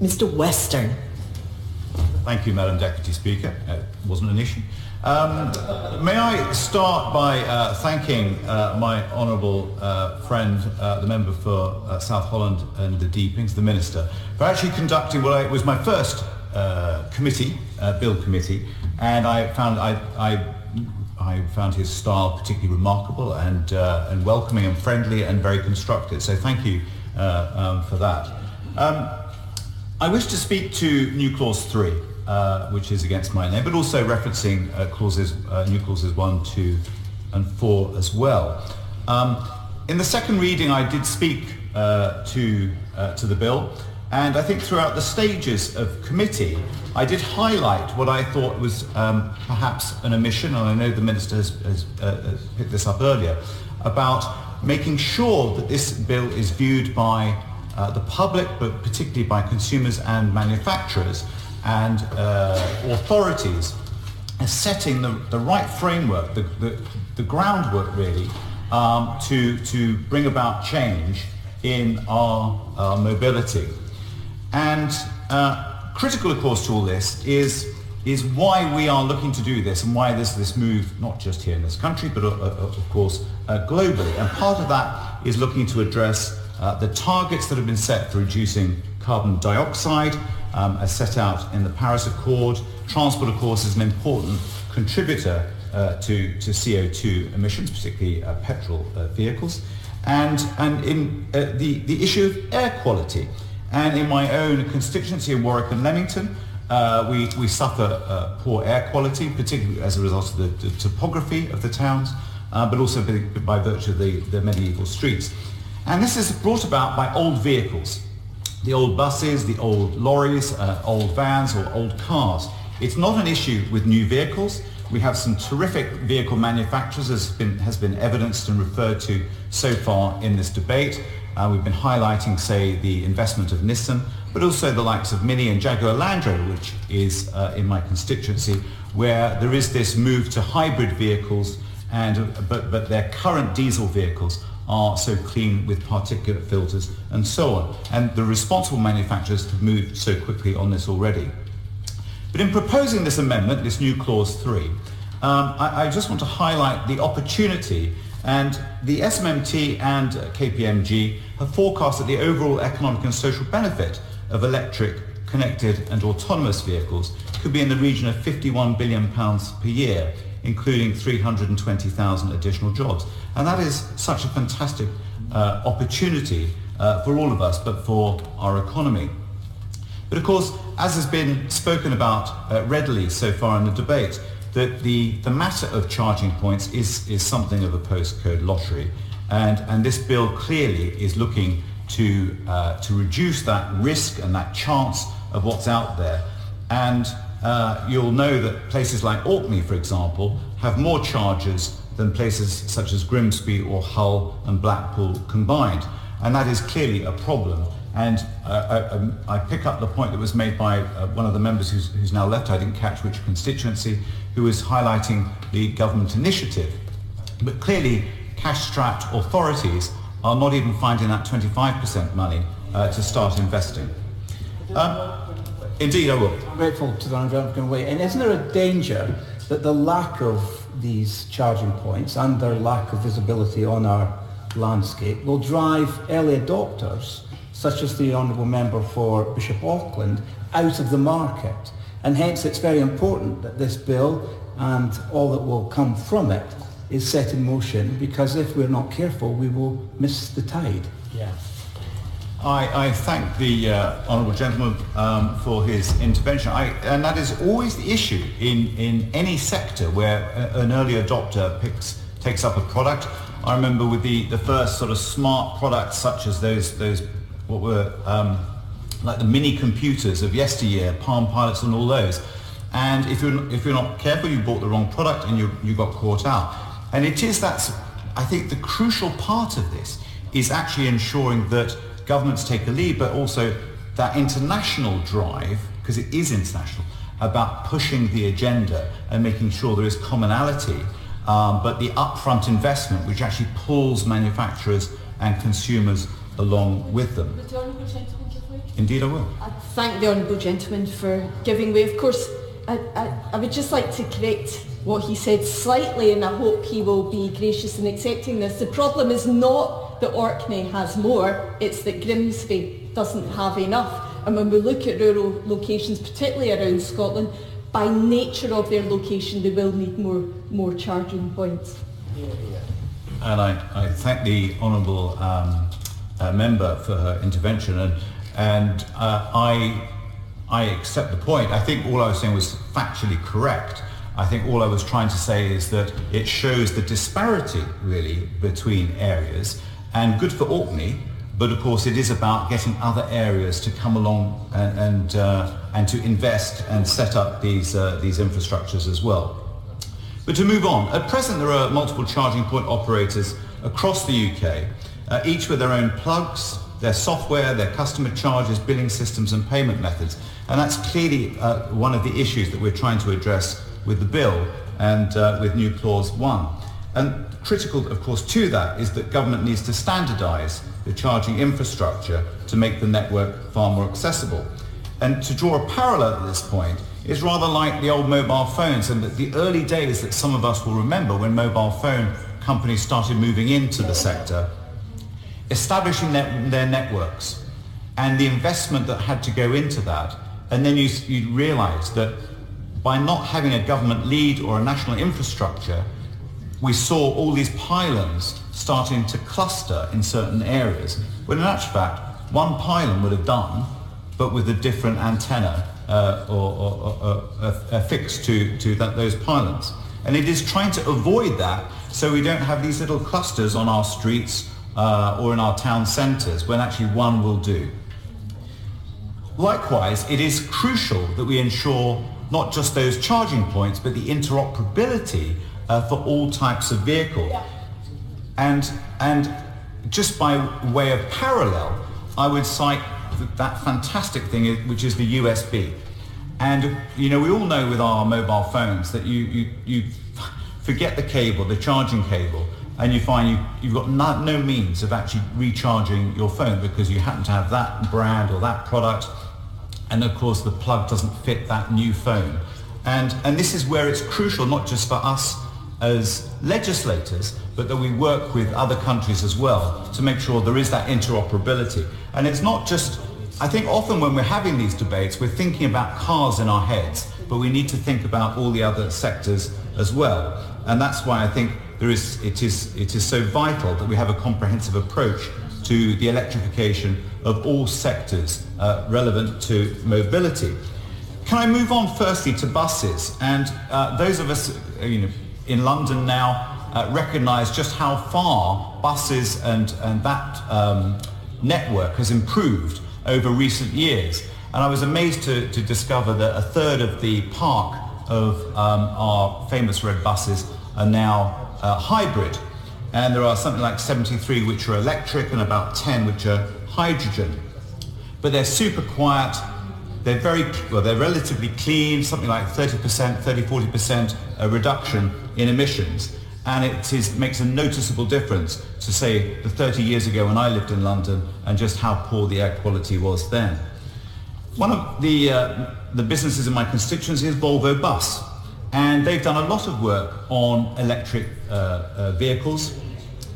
Mr. Western. Thank you, Madam Deputy Speaker. It wasn't an issue. May I start by thanking my honourable friend, the member for South Holland and the Deepings, the Minister, for actually conducting what was my first committee, Bill Committee, and I found his style particularly remarkable and welcoming and friendly and very constructive. So thank you for that. I wish to speak to new clause 3, which is against my name, but also referencing new clauses 1, 2 and 4 as well. In the second reading I did speak to the bill, and I think throughout the stages of committee I did highlight what I thought was perhaps an omission, and I know the Minister has picked this up earlier, about making sure that this bill is viewed by the public, but particularly by consumers and manufacturers and authorities, as setting the right framework, the groundwork really, to bring about change in our mobility. And critical, of course, to all this is why we are looking to do this and why there's this move, not just here in this country, but of course globally. And part of that is looking to address the targets that have been set for reducing carbon dioxide as set out in the Paris Accord. Transport, of course, is an important contributor to CO2 emissions, particularly petrol vehicles. And in the issue of air quality. And in my own constituency in Warwick and Leamington, we suffer poor air quality, particularly as a result of the topography of the towns, but also by virtue of the medieval streets. And this is brought about by old vehicles, the old buses, the old lorries, old vans or old cars. It's not an issue with new vehicles. We have some terrific vehicle manufacturers, as has been evidenced and referred to so far in this debate. We've been highlighting, say, the investment of Nissan, but also the likes of Mini and Jaguar Land Rover, which is in my constituency, where there is this move to hybrid vehicles, but their current diesel vehicles are so clean with particulate filters and so on. And the responsible manufacturers have moved so quickly on this already. But in proposing this amendment, this new clause 3, I just want to highlight the opportunity, and the SMMT and KPMG have forecast that the overall economic and social benefit of electric, connected and autonomous vehicles could be in the region of £51 billion per year, including 320,000 additional jobs. And that is such a fantastic opportunity for all of us, but for our economy. But of course, as has been spoken about readily so far in the debate, that the matter of charging points is something of a postcode lottery. And this bill clearly is looking to reduce that risk and that chance of what's out there. And you'll know that places like Orkney, for example, have more chargers than places such as Grimsby or Hull and Blackpool combined. And that is clearly a problem. And I pick up the point that was made by one of the members who's now left, I didn't catch which constituency, who was highlighting the government initiative. But clearly, cash-strapped authorities are not even finding that 25% money to start investing. Indeed, I will. I'm grateful to the Honourable Wait. And isn't there a danger that the lack of these charging points and their lack of visibility on our landscape will drive early adopters, such as the Honourable Member for Bishop Auckland, out of the market? And hence it's very important that this bill and all that will come from it is set in motion, because if we're not careful, we will miss the tide. Yeah. I thank the honourable gentleman for his intervention. And that is always the issue in any sector where an early adopter takes up a product. I remember with the first sort of smart products, such as those what were like the mini computers of yesteryear, Palm Pilots and all those. And if you're not careful, you bought the wrong product and you got caught out. And that's I think the crucial part of this is actually ensuring that governments take a lead, but also that international drive, because it is international, about pushing the agenda and making sure there is commonality, but the upfront investment which actually pulls manufacturers and consumers along with them. Indeed I will. I thank the Honourable Gentleman for giving way. Of course, I would just like to correct what he said slightly, and I hope he will be gracious in accepting this. The problem is not that Orkney has more, it's that Grimsby doesn't have enough. And when we look at rural locations, particularly around Scotland, by nature of their location, they will need more charging points. And I thank the Honourable member for her intervention, and I accept the point. I think all I was saying was factually correct. I think all I was trying to say is that it shows the disparity really between areas, and good for Orkney, but of course it is about getting other areas to come along and to invest and set up these infrastructures as well. But to move on, at present there are multiple charging point operators across the UK, each with their own plugs, their software, their customer charges, billing systems and payment methods. And that's clearly one of the issues that we're trying to address with the bill and with new clause 1. And critical, of course, to that is that government needs to standardise the charging infrastructure to make the network far more accessible. And to draw a parallel at this point is rather like the old mobile phones and the early days that some of us will remember when mobile phone companies started moving into the sector, establishing their networks and the investment that had to go into that. And then you realise that by not having a government lead or a national infrastructure, we saw all these pylons starting to cluster in certain areas, when in actual fact, one pylon would have done, but with a different antenna or affixed to those pylons. And it is trying to avoid that so we don't have these little clusters on our streets or in our town centres, when actually one will do. Likewise, it is crucial that we ensure not just those charging points, but the interoperability for all types of vehicle. Yeah. And just by way of parallel, I would cite that fantastic thing which is the USB. And we all know with our mobile phones that you forget the cable, the charging cable, and you find you've got no means of actually recharging your phone because you happen to have that brand or that product, and of course the plug doesn't fit that new phone. And this is where it's crucial, not just for us as legislators, but that we work with other countries as well to make sure there is that interoperability. And it's not just, I think often when we're having these debates, we're thinking about cars in our heads, but we need to think about all the other sectors as well. And that's why I think it is so vital that we have a comprehensive approach to the electrification of all sectors relevant to mobility. Can I move on firstly to buses? And those of us in London now recognise just how far buses and that network has improved over recent years. And I was amazed to discover that a third of the park of our famous red buses are now hybrid. And there are something like 73 which are electric and about 10 which are hydrogen. But they're super quiet. They're they're relatively clean, something like 30%, 40% reduction in emissions. And it makes a noticeable difference to say the 30 years ago when I lived in London and just how poor the air quality was then. One of the businesses in my constituency is Volvo Bus, and they've done a lot of work on electric vehicles,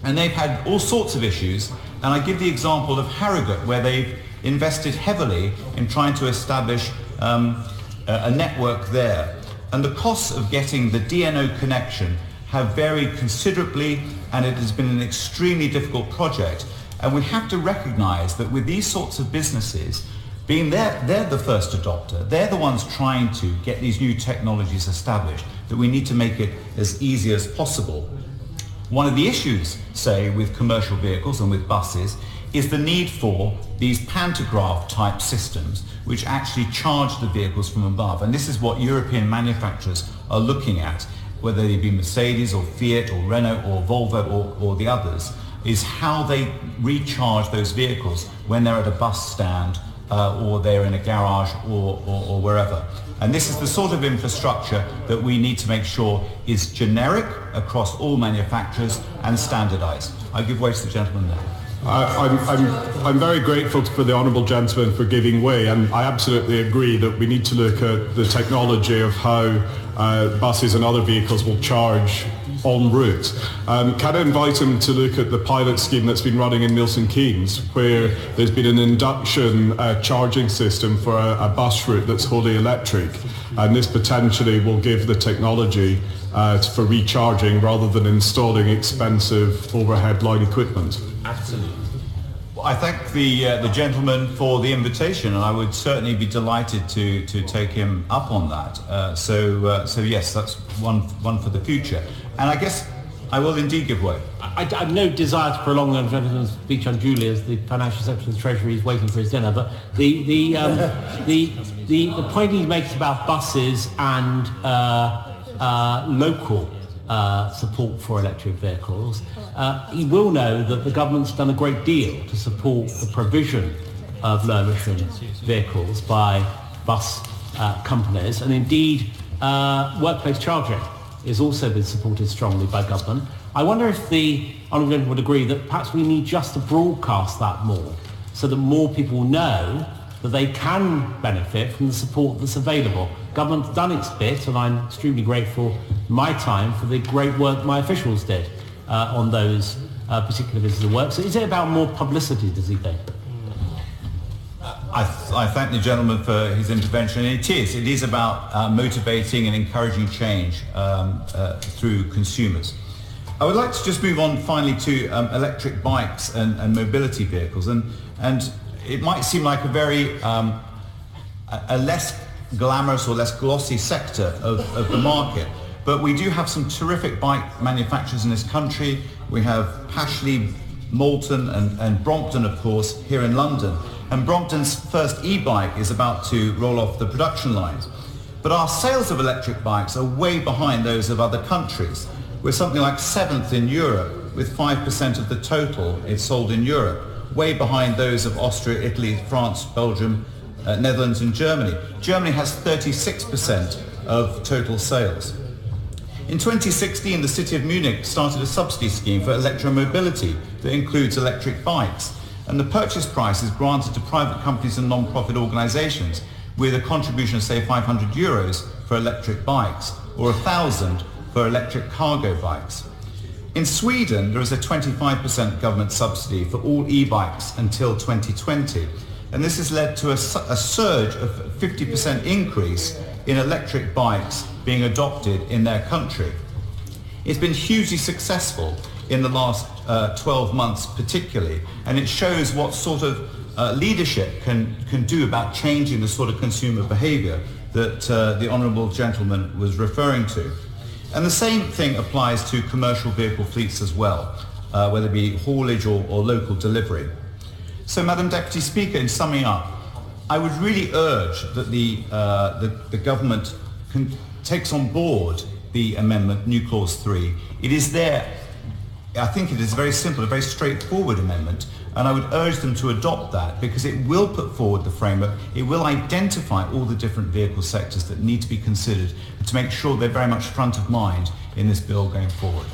and they've had all sorts of issues. And I give the example of Harrogate, where they've invested heavily in trying to establish a network there. And the costs of getting the DNO connection have varied considerably, and it has been an extremely difficult project. And we have to recognise that with these sorts of businesses, being they're the first adopter, they're the ones trying to get these new technologies established, that we need to make it as easy as possible. One of the issues, say, with commercial vehicles and with buses is the need for these pantograph type systems which actually charge the vehicles from above. And this is what European manufacturers are looking at, whether they be Mercedes or Fiat or Renault or Volvo or the others, is how they recharge those vehicles when they're at a bus stand or they're in a garage or wherever. And this is the sort of infrastructure that we need to make sure is generic across all manufacturers and standardised. I give way to the gentleman there. I'm very grateful for the honourable gentleman for giving way, and I absolutely agree that we need to look at the technology of how buses and other vehicles will charge en route. Can I invite him to look at the pilot scheme that's been running in Milton Keynes, where there's been an induction charging system for a bus route that's wholly electric, and this potentially will give the technology for recharging rather than installing expensive overhead line equipment. Absolutely. Well, I thank the gentleman for the invitation, and I would certainly be delighted to take him up on that. So yes, that's one for the future. And I guess I will indeed give way. I have no desire to prolong the gentleman's speech unduly, as the Financial Secretary of the Treasury is waiting for his dinner. But the point he makes about buses and local support for electric vehicles, he will know that the government's done a great deal to support the provision of low emission vehicles by bus companies, and indeed workplace charging has also been supported strongly by government. I wonder if the honourable gentleman would agree that perhaps we need just to broadcast that more, so that more people know that they can benefit from the support that's available. Government's done its bit, and I'm extremely grateful in my time for the great work my officials did on those particular bits of the work. So is it about more publicity, does he think? I thank the gentleman for his intervention. It is about motivating and encouraging change through consumers. I would like to just move on finally to electric bikes and mobility vehicles, and it might seem like a very a less glamorous or less glossy sector of the market, but we do have some terrific bike manufacturers in this country. We have Pashley, Moulton and Brompton, of course, here in London. And Brompton's first e-bike is about to roll off the production lines. But our sales of electric bikes are way behind those of other countries. We're something like 7th in Europe, with 5% of the total is sold in Europe, way behind those of Austria, Italy, France, Belgium, Netherlands and Germany. Germany has 36% of total sales. In 2016, the City of Munich started a subsidy scheme for electromobility that includes electric bikes. And the purchase price is granted to private companies and non-profit organisations with a contribution of, say, €500 for electric bikes or 1,000 for electric cargo bikes. In Sweden, there is a 25% government subsidy for all e-bikes until 2020. And this has led to a surge of 50% increase in electric bikes being adopted in their country. It's been hugely successful in the last 12 months particularly, and it shows what sort of leadership can do about changing the sort of consumer behaviour that the honourable gentleman was referring to. And the same thing applies to commercial vehicle fleets as well, whether it be haulage or local delivery. So, Madam Deputy Speaker, in summing up, I would really urge that the government takes on board the amendment, New Clause 3. It is there. I think it is very simple, a very straightforward amendment, and I would urge them to adopt that because it will put forward the framework, it will identify all the different vehicle sectors that need to be considered to make sure they're very much front of mind in this bill going forward.